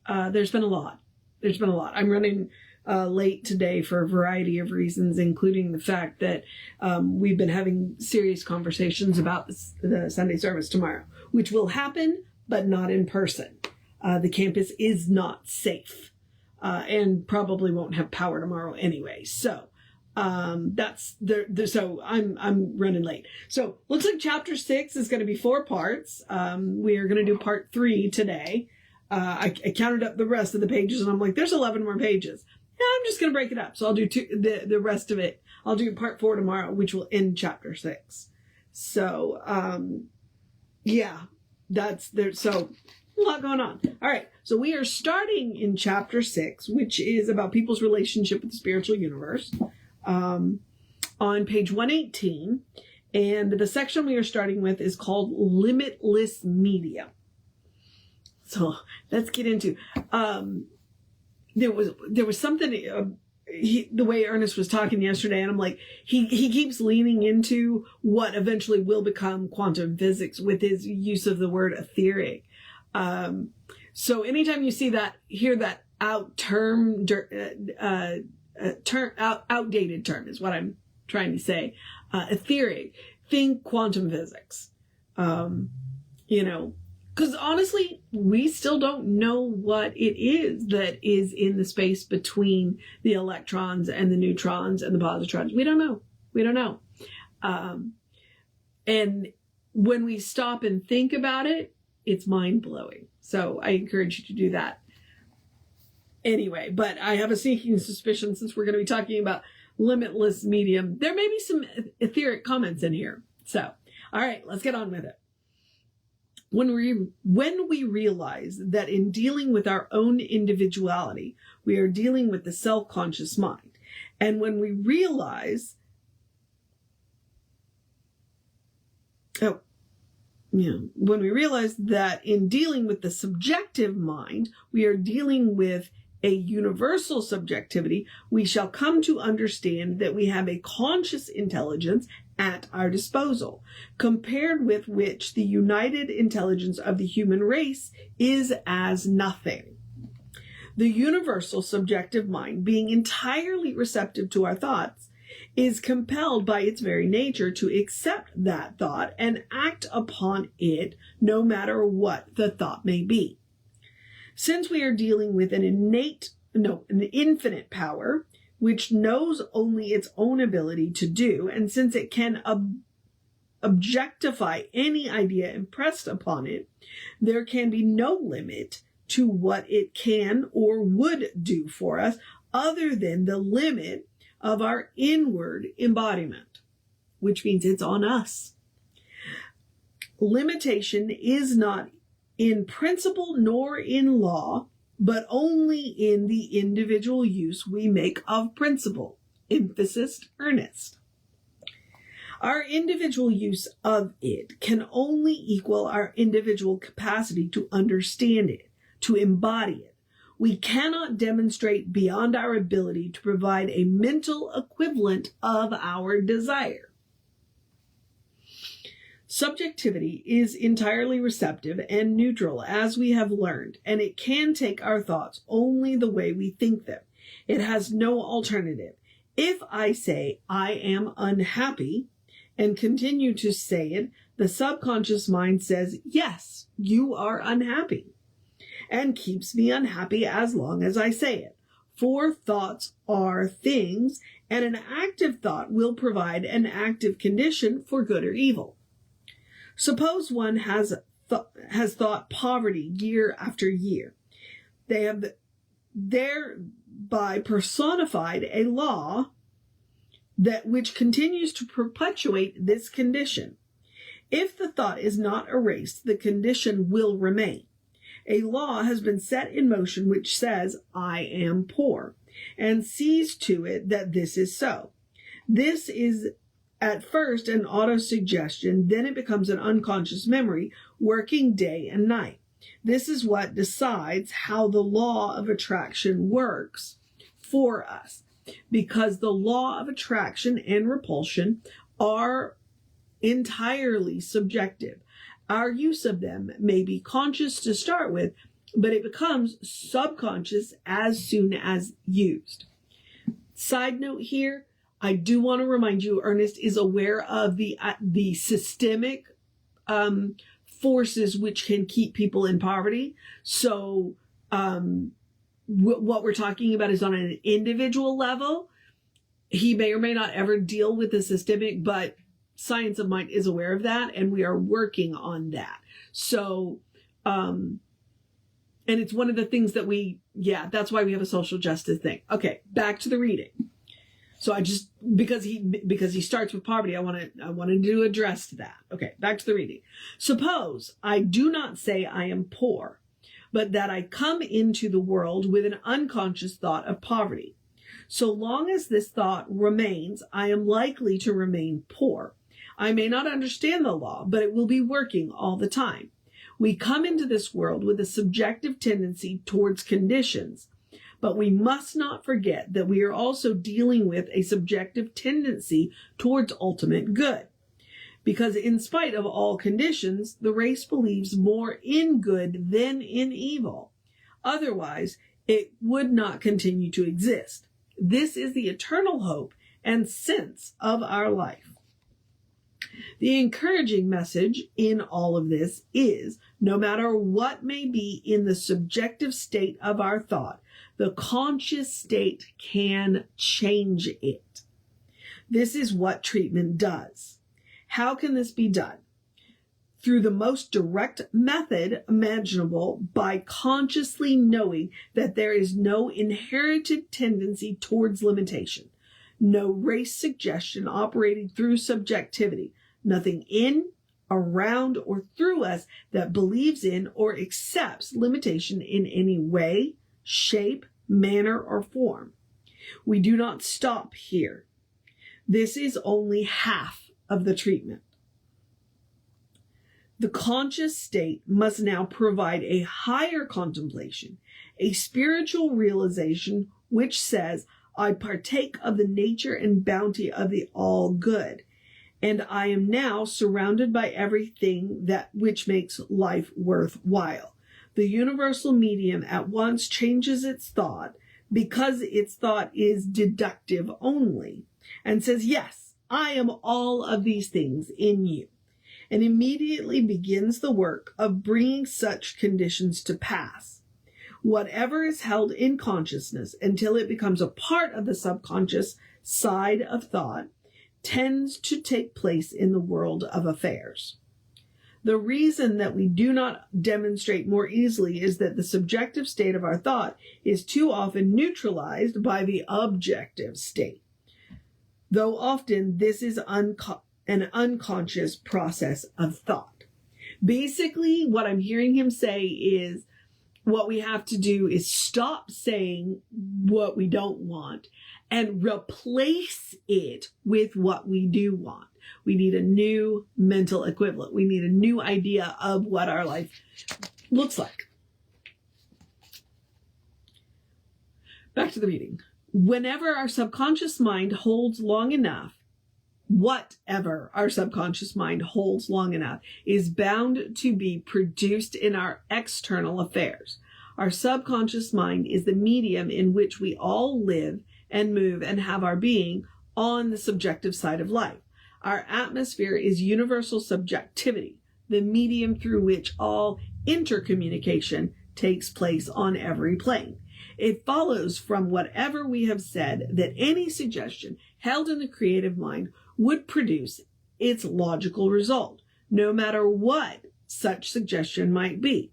There's been a lot. I'm running late today for a variety of reasons, including the fact that we've been having serious conversations about the Sunday service tomorrow, which will happen, but not in person. The campus is not safe and probably won't have power tomorrow anyway. So that's so I'm running late. So looks like chapter 6 is going to be 4 parts. We are going to do part 3 today. I counted up the rest of the pages and I'm like, there's 11 more pages. Yeah, I'm just going to break it up. So I'll do the rest of it. I'll do part 4 tomorrow, which will end chapter 6. So, yeah, that's there. So a lot going on. All right. So we are starting in chapter 6, which is about people's relationship with the spiritual universe, on page 118. And the section we are starting with is called Limitless Media. So let's get into, there was something, the way Ernest was talking yesterday, and I'm like, he keeps leaning into what eventually will become quantum physics with his use of the word etheric. So anytime you see that, hear that outdated term is what I'm trying to say, etheric, think quantum physics. Because honestly, we still don't know what it is that is in the space between the electrons and the neutrons and the positrons. We don't know. And when we stop and think about it, it's mind-blowing. So I encourage you to do that. Anyway, but I have a sneaking suspicion, since we're going to be talking about limitless medium, there may be some etheric comments in here. So, all right, let's get on with it. When we realize that in dealing with our own individuality, we are dealing with the self-conscious mind. And when we realize, when we realize that in dealing with the subjective mind, we are dealing with a universal subjectivity, we shall come to understand that we have a conscious intelligence at our disposal, compared with which the united intelligence of the human race is as nothing. The universal subjective mind, being entirely receptive to our thoughts, is compelled by its very nature to accept that thought and act upon it, no matter what the thought may be. Since we are dealing with an infinite power, which knows only its own ability to do, and since it can objectify any idea impressed upon it, there can be no limit to what it can or would do for us other than the limit of our inward embodiment, which means it's on us. Limitation is not in principle nor in law, but only in the individual use we make of principle. Emphasis, earnest. Our individual use of it can only equal our individual capacity to understand it, to embody it. We cannot demonstrate beyond our ability to provide a mental equivalent of our desire. Subjectivity is entirely receptive and neutral, as we have learned, and it can take our thoughts only the way we think them. It has no alternative. If I say I am unhappy and continue to say it, the subconscious mind says, yes, you are unhappy, and keeps me unhappy as long as I say it. For thoughts are things, and an active thought will provide an active condition for good or evil. Suppose one has thought poverty year after year. They have thereby personified a law which continues to perpetuate this condition. If the thought is not erased, the condition will remain. A law has been set in motion which says, I am poor, and sees to it that this is so. This is at first an auto-suggestion, then it becomes an unconscious memory, working day and night. This is what decides how the law of attraction works for us, because the law of attraction and repulsion are entirely subjective. Our use of them may be conscious to start with, but it becomes subconscious as soon as used. Side note here, I do want to remind you, Ernest is aware of the systemic forces which can keep people in poverty. So what we're talking about is on an individual level. He may or may not ever deal with the systemic, but Science of Mind is aware of that, and we are working on that. So, and it's one of the things that that's why we have a social justice thing. Okay, back to the reading. So I just, because he starts with poverty, I wanted to address that. Okay, back to the reading. Suppose I do not say I am poor, but that I come into the world with an unconscious thought of poverty. So long as this thought remains, I am likely to remain poor. I may not understand the law, but it will be working all the time. We come into this world with a subjective tendency towards conditions, but we must not forget that we are also dealing with a subjective tendency towards ultimate good. Because in spite of all conditions, the race believes more in good than in evil. Otherwise, it would not continue to exist. This is the eternal hope and sense of our life. The encouraging message in all of this is, no matter what may be in the subjective state of our thought, the conscious state can change it. This is what treatment does. How can this be done? Through the most direct method imaginable, by consciously knowing that there is no inherited tendency towards limitation, no race suggestion operating through subjectivity, nothing in, around, or through us that believes in or accepts limitation in any way, shape, manner, or form. We do not stop here. This is only half of the treatment. The conscious state must now provide a higher contemplation, a spiritual realization which says, I partake of the nature and bounty of the all good, and I am now surrounded by everything which makes life worthwhile. The universal medium at once changes its thought, because its thought is deductive only, and says, yes, I am all of these things in you, and immediately begins the work of bringing such conditions to pass. Whatever is held in consciousness until it becomes a part of the subconscious side of thought tends to take place in the world of affairs. The reason that we do not demonstrate more easily is that the subjective state of our thought is too often neutralized by the objective state, though often this is an unconscious process of thought. Basically, what I'm hearing him say is what we have to do is stop saying what we don't want and replace it with what we do want. We need a new mental equivalent. We need a new idea of what our life looks like. Back to the reading. Whenever our subconscious mind holds long enough, whatever our subconscious mind holds long enough is bound to be produced in our external affairs. Our subconscious mind is the medium in which we all live and move and have our being on the subjective side of life. Our atmosphere is universal subjectivity, the medium through which all intercommunication takes place on every plane. It follows from whatever we have said that any suggestion held in the creative mind would produce its logical result, no matter what such suggestion might be.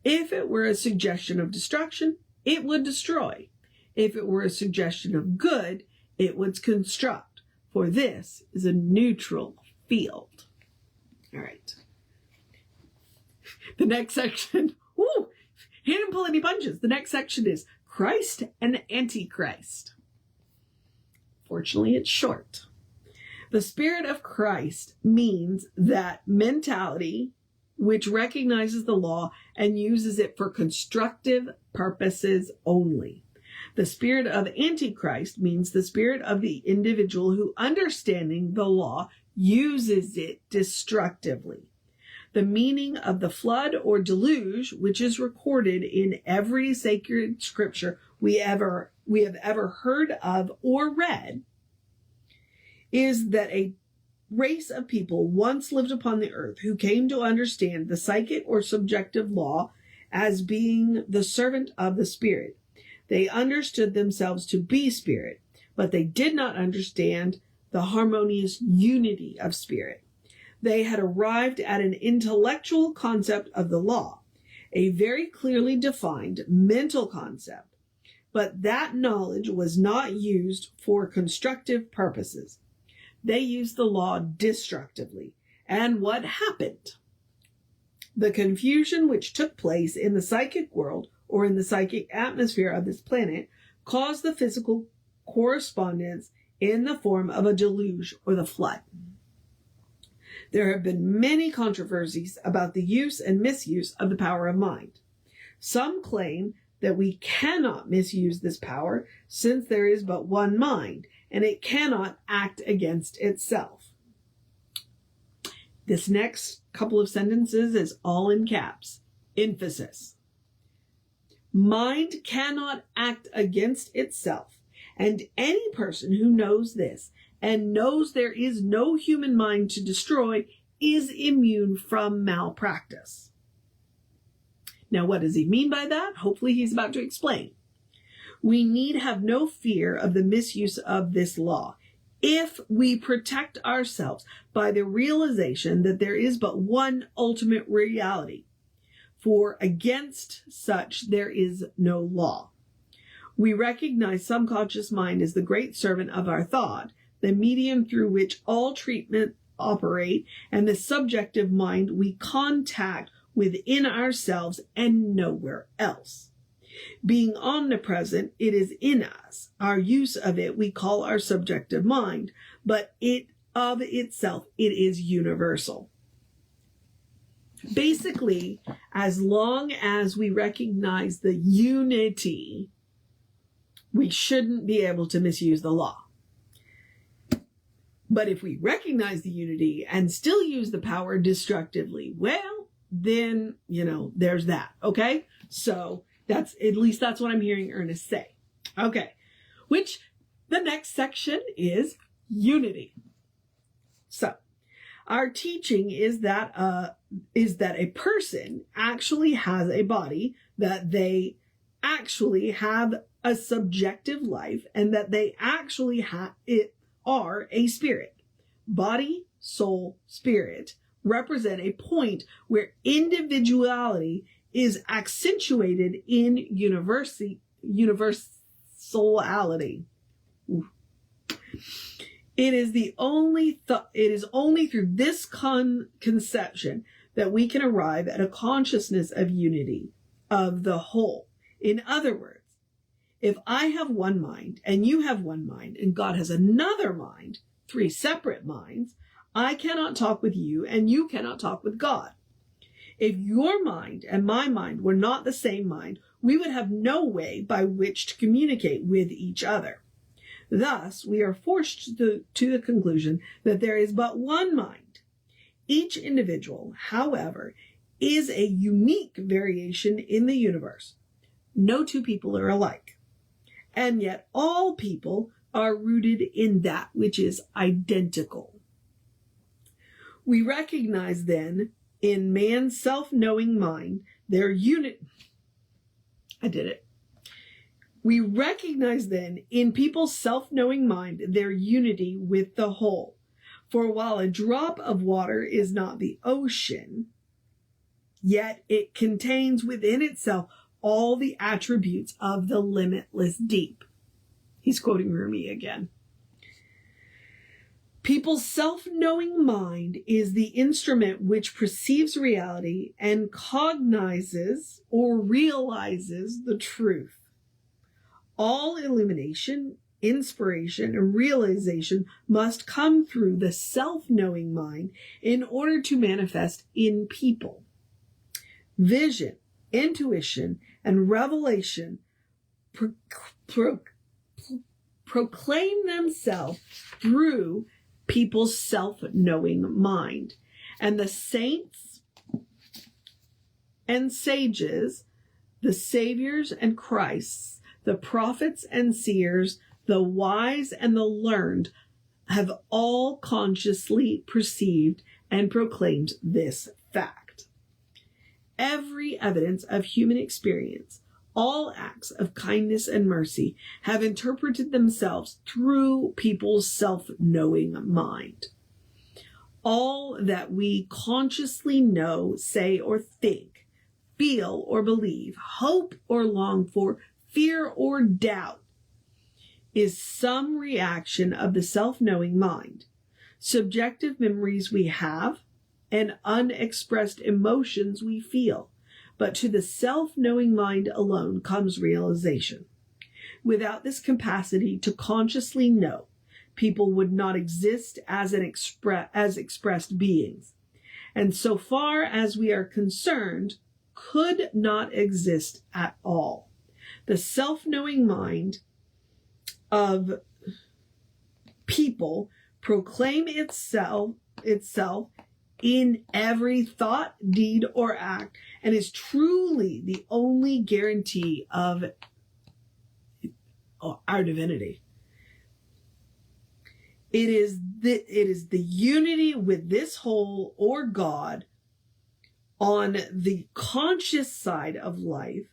If it were a suggestion of destruction, it would destroy. If it were a suggestion of good, it would construct. For this is a neutral field. All right. The next section, he didn't pull any punches. The next section is Christ and Antichrist. Fortunately, it's short. The Spirit of Christ means that mentality which recognizes the law and uses it for constructive purposes only. The spirit of Antichrist means the spirit of the individual who, understanding the law, uses it destructively. The meaning of the flood or deluge, which is recorded in every sacred scripture we have ever heard of or read, is that a race of people once lived upon the earth who came to understand the psychic or subjective law as being the servant of the spirit. They understood themselves to be spirit, but they did not understand the harmonious unity of spirit. They had arrived at an intellectual concept of the law, a very clearly defined mental concept, but that knowledge was not used for constructive purposes. They used the law destructively. And what happened? The confusion which took place in the psychic world or in the psychic atmosphere of this planet caused the physical correspondence in the form of a deluge or the flood. There have been many controversies about the use and misuse of the power of mind. Some claim that we cannot misuse this power since there is but one mind and it cannot act against itself. This next couple of sentences is all in caps. Emphasis. Mind cannot act against itself, and any person who knows this and knows there is no human mind to destroy is immune from malpractice. Now, what does he mean by that? Hopefully he's about to explain. We need have no fear of the misuse of this law if we protect ourselves by the realization that there is but one ultimate reality, for against such there is no law. We recognize subconscious mind as the great servant of our thought, the medium through which all treatment operate, and the subjective mind we contact within ourselves and nowhere else. Being omnipresent, it is in us. Our use of it we call our subjective mind, but it of itself, it is universal. Basically, as long as we recognize the unity, we shouldn't be able to misuse the law. But if we recognize the unity and still use the power destructively, well, then, there's that. Okay? So that's what I'm hearing Ernest say. Okay. Which the next section is unity. So our teaching is that a person actually has a body, that they actually have a subjective life, and that they actually are a spirit. Body, soul, spirit represent a point where individuality is accentuated in universality. Ooh. It is only through this conception that we can arrive at a consciousness of unity of the whole. In other words, if I have one mind and you have one mind and God has another mind, 3 separate minds, I cannot talk with you and you cannot talk with God. If your mind and my mind were not the same mind, we would have no way by which to communicate with each other. Thus, we are forced to the conclusion that there is but one mind. Each individual, however, is a unique variation in the universe. No two people are alike. And yet all people are rooted in that which is identical. We recognize then in man's self-knowing mind We recognize then in people's self-knowing mind their unity with the whole. For while a drop of water is not the ocean, yet it contains within itself all the attributes of the limitless deep. He's quoting Rumi again. People's self-knowing mind is the instrument which perceives reality and cognizes or realizes the truth. All illumination, inspiration, and realization must come through the self-knowing mind in order to manifest in people. Vision, intuition, and revelation proclaim themselves through people's self-knowing mind. And the saints and sages, the saviors and Christs, the prophets and seers, the wise and the learned have all consciously perceived and proclaimed this fact. Every evidence of human experience, all acts of kindness and mercy have interpreted themselves through people's self-knowing mind. All that we consciously know, say, or think, feel or believe, hope or long for, fear or doubt, is some reaction of the self-knowing mind, subjective memories we have, and unexpressed emotions we feel. But to the self-knowing mind alone comes realization. Without this capacity to consciously know, people would not exist as expressed beings, and so far as we are concerned, could not exist at all. The self-knowing mind of people proclaim itself in every thought, deed, or act, and is truly the only guarantee of our divinity. It is the unity with this whole or God on the conscious side of life,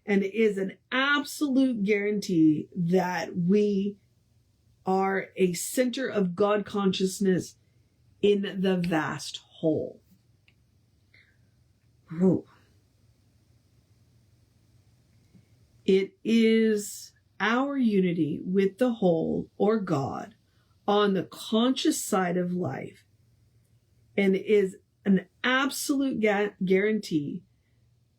and it is an absolute guarantee that we are a center of God consciousness in the vast whole. Whoa. It is our unity with the whole or God on the conscious side of life, and is an absolute guarantee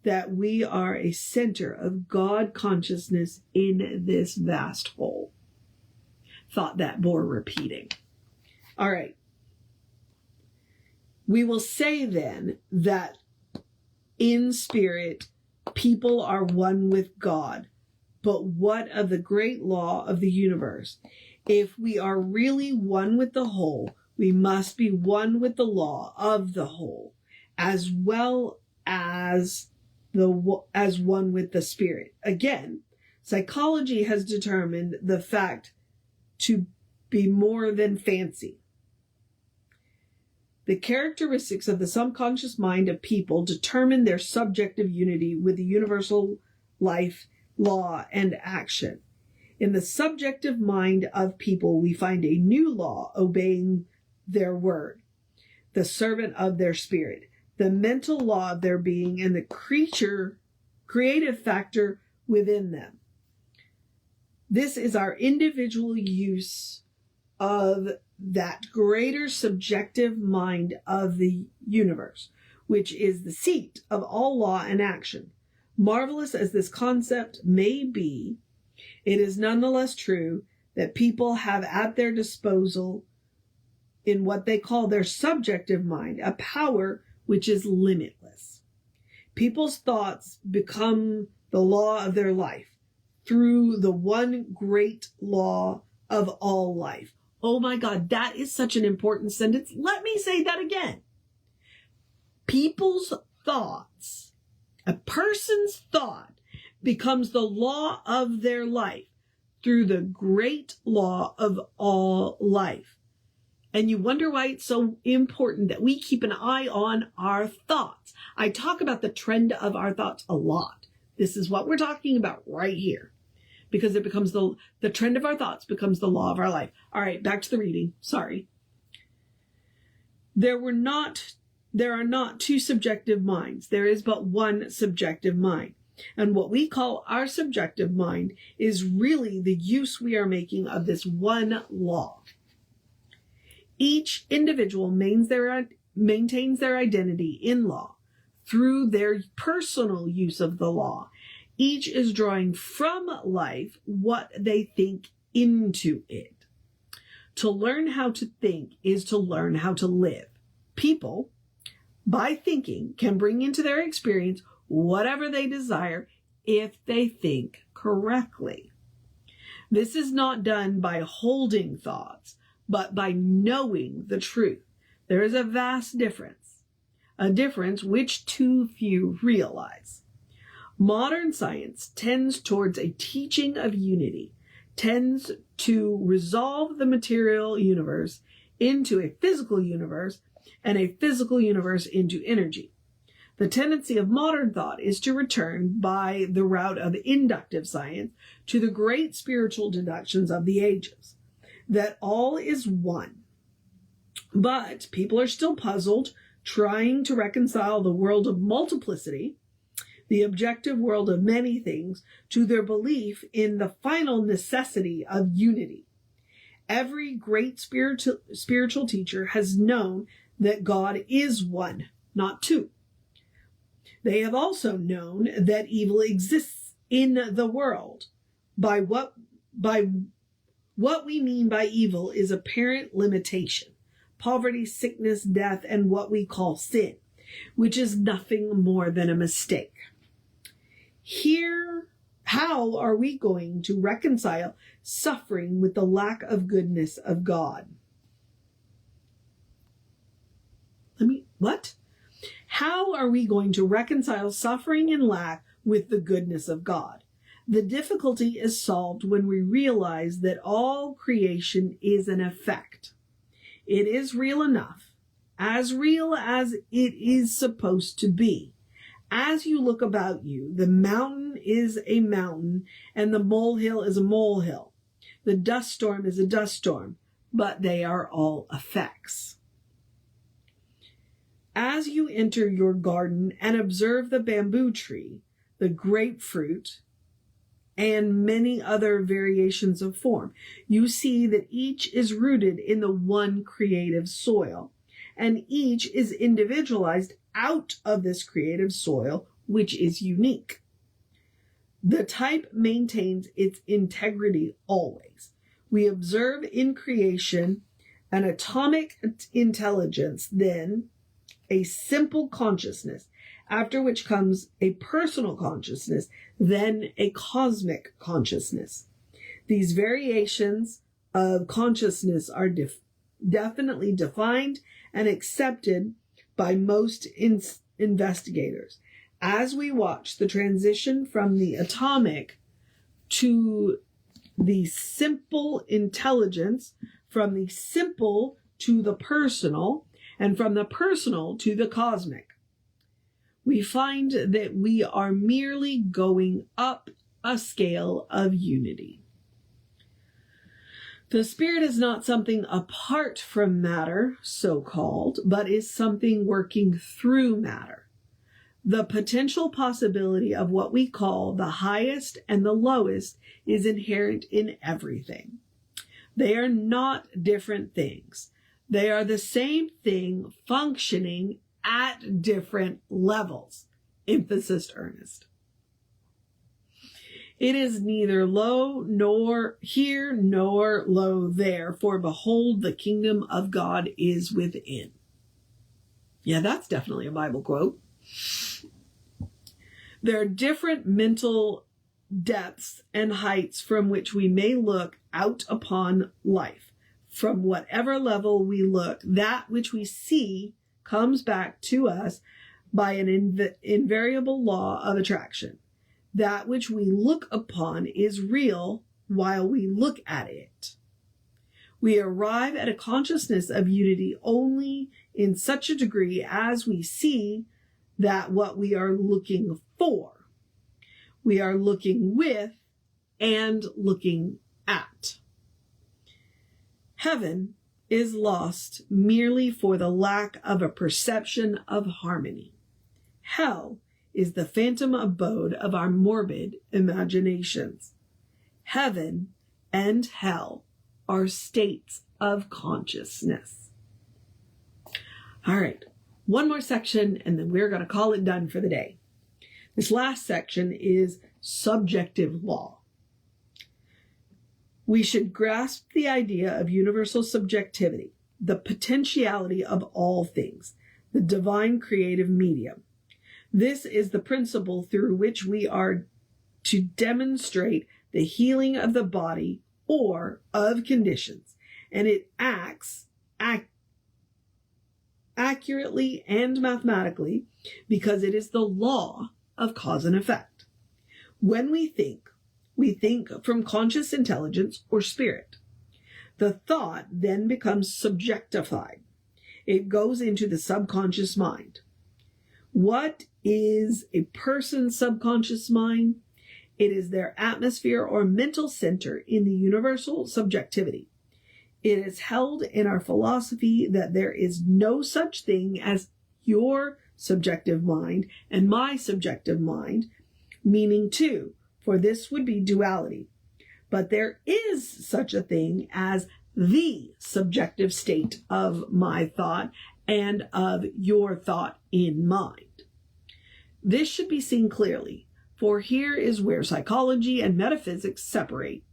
that we are a center of God consciousness in this vast whole. Thought that bore repeating. All right. We will say then that in spirit, people are one with God. But what of the great law of the universe? If we are really one with the whole, we must be one with the law of the whole, as well as one with the spirit. Again, psychology has determined the fact to be more than fancy. The characteristics of the subconscious mind of people determine their subjective unity with the universal life, law, and action. In the subjective mind of people, we find a new law obeying their word, the servant of their spirit, the mental law of their being, and the creative factor within them. This is our individual use of that greater subjective mind of the universe, which is the seat of all law and action. Marvelous as this concept may be, it is nonetheless true that people have at their disposal, in what they call their subjective mind, a power which is limitless. People's thoughts become the law of their life through the one great law of all life. Oh my God, that is such an important sentence. Let me say that again. People's thoughts, a person's thought, becomes the law of their life through the great law of all life. And you wonder why it's so important that we keep an eye on our thoughts. I talk about the trend of our thoughts a lot. This is what we're talking about right here. Because it becomes the trend of our thoughts becomes the law of our life. All right, back to the reading. Sorry. There are not two subjective minds. There is but one subjective mind. And what we call our subjective mind is really the use we are making of this one law. Each individual maintains their identity in law through their personal use of the law. Each is drawing from life what they think into it. To learn how to think is to learn how to live. People, by thinking, can bring into their experience whatever they desire if they think correctly. This is not done by holding thoughts, but by knowing the truth. There is a vast difference. a difference which too few realize. Modern science tends towards a teaching of unity, tends to resolve the material universe into a physical universe and a physical universe into energy. The tendency of modern thought is to return by the route of inductive science to the great spiritual deductions of the ages, that all is one. But people are still puzzled, trying to reconcile the world of multiplicity, the objective world of many things, to their belief in the final necessity of unity. Every great spiritual teacher has known that God is one, not two. They have also known that evil exists in the world. By what we mean by evil is apparent limitation, poverty, sickness, death, and what we call sin, which is nothing more than a mistake. Here, how are we going to reconcile suffering with the lack of goodness of God? How are we going to reconcile suffering and lack with the goodness of God? The difficulty is solved when we realize that all creation is an effect. It is real enough, as real as it is supposed to be. As you look about you, the mountain is a mountain and the molehill is a molehill. The dust storm is a dust storm, but they are all effects. As you enter your garden and observe the bamboo tree, the grapefruit, and many other variations of form, you see that each is rooted in the one creative soil, and each is individualized out of this creative soil, which is unique. The type maintains its integrity always. We observe in creation an atomic intelligence, then a simple consciousness, after which comes a personal consciousness, then a cosmic consciousness. These variations of consciousness are definitely defined and accepted by most investigators. As we watch the transition from the atomic to the simple intelligence, from the simple to the personal, and from the personal to the cosmic, we find that we are merely going up a scale of unity. The spirit is not something apart from matter, so-called, but is something working through matter. The potential possibility of what we call the highest and the lowest is inherent in everything. They are not different things. They are the same thing functioning at different levels. Emphasis, Ernest. It is neither low nor here nor low there, for behold, the kingdom of God is within. Yeah, that's definitely a Bible quote. There are different mental depths and heights from which we may look out upon life. From whatever level we look, that which we see comes back to us by an invariable law of attraction. That which we look upon is real while we look at it. We arrive at a consciousness of unity only in such a degree as we see that what we are looking for, we are looking with and looking at. Heaven is lost merely for the lack of a perception of harmony. Hell is the phantom abode of our morbid imaginations. Heaven and hell are states of consciousness. All right, one more section and then we're going to call it done for the day. This last section is subjective law. We should grasp the idea of universal subjectivity, the potentiality of all things, the divine creative medium. This is the principle through which we are to demonstrate the healing of the body or of conditions, and it acts accurately and mathematically because it is the law of cause and effect. When we think from conscious intelligence or spirit. The thought then becomes subjectified. It goes into the subconscious mind. What is a person's subconscious mind? It is their atmosphere or mental center in the universal subjectivity. It is held in our philosophy that there is no such thing as your subjective mind and my subjective mind, meaning two, for this would be duality. But there is such a thing as the subjective state of my thought and of your thought in mind. This should be seen clearly, for here is where psychology and metaphysics separate,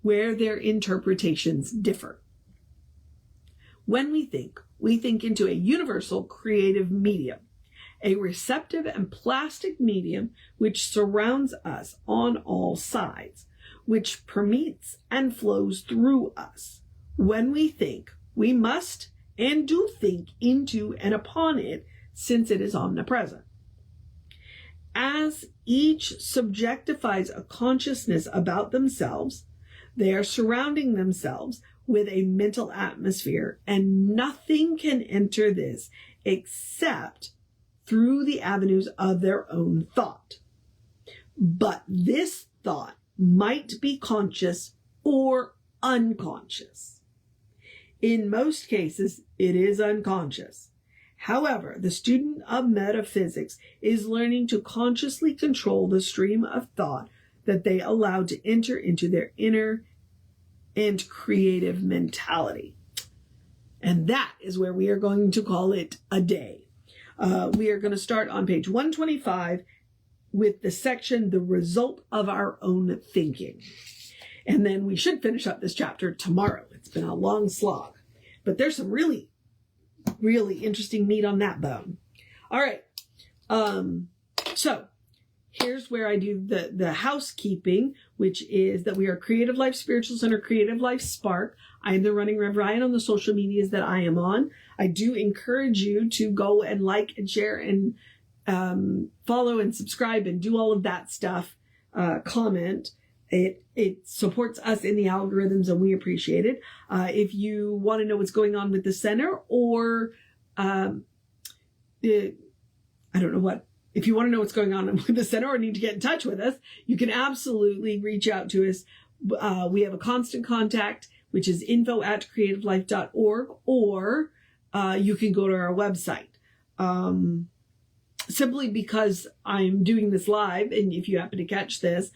where their interpretations differ. When we think into a universal creative medium, a receptive and plastic medium which surrounds us on all sides, which permeates and flows through us. When we think, we must and do think into and upon it, since it is omnipresent. As each subjectifies a consciousness about themselves, they are surrounding themselves with a mental atmosphere, and nothing can enter this except through the avenues of their own thought. But this thought might be conscious or unconscious. In most cases, it is unconscious. However, the student of metaphysics is learning to consciously control the stream of thought that they allow to enter into their inner and creative mentality. And that is where we are going to call it a day. We are going to start on page 125 with the section, The Result of Our Own Thinking. And then we should finish up this chapter tomorrow. It's been a long slog, but there's some really, really interesting meat on that bone. All right. So here's where I do the housekeeping, which is that we are Creative Life Spiritual Center, Creative Life Spark. I am the running Rev Ryan on the social medias that I am on. I do encourage you to go and like and share and follow and subscribe and do all of that stuff. Comment. It supports us in the algorithms, and we appreciate it. If you want to know what's going on with the center, or I don't know what. If you want to know what's going on with the center or need to get in touch with us, you can absolutely reach out to us. We have a constant contact, which is info@creativelife.org, or you can go to our website. Simply because I'm doing this live, and if you happen to catch this,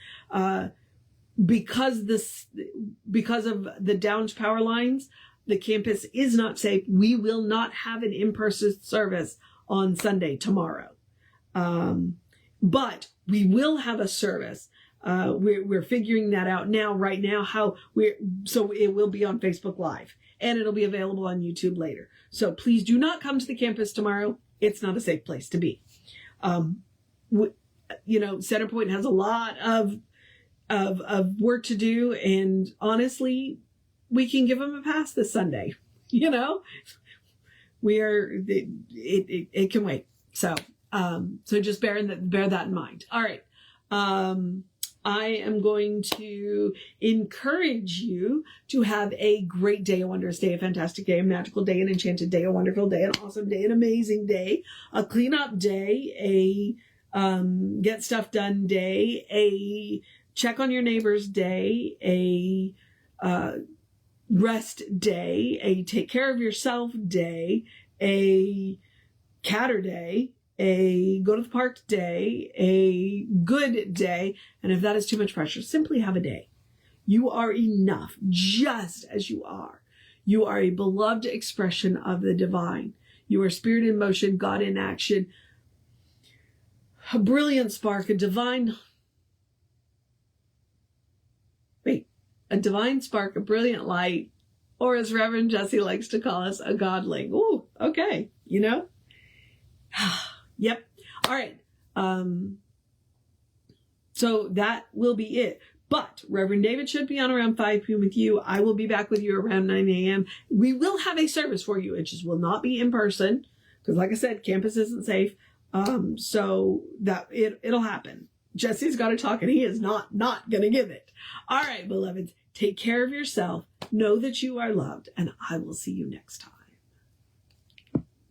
because of the downed power lines, the campus is not safe. We will not have an in-person service on Sunday tomorrow. But we will have a service. We're figuring that out right now, so it will be on Facebook Live, and it'll be available on YouTube later. So please do not come to the campus tomorrow. It's not a safe place to be. Centerpoint has a lot of work to do, and honestly, we can give them a pass this Sunday. It can wait. So just bear that in mind. All right. I am going to encourage you to have a great day, a wondrous day, a fantastic day, a magical day, an enchanted day, a wonderful day, an awesome day, an amazing day, a cleanup day, a get stuff done day, a check on your neighbors day, a rest day, a take care of yourself day, a catter day, a go to the park day, a good day. And if that is too much pressure, simply have a day. You are enough just as you are. You are a beloved expression of the divine. You are spirit in motion, God in action, a brilliant spark, a divine spark, a brilliant light, or as Reverend Jesse likes to call us, a godling. Ooh, okay. Yep. All right. So that will be it. But Reverend David should be on around 5 p.m. with you. I will be back with you around 9 a.m. We will have a service for you. It just will not be in person. Because like I said, campus isn't safe. So that it'll happen. Jesse's got to talk, and he is not going to give it. All right, beloveds, take care of yourself. Know that you are loved, and I will see you next time.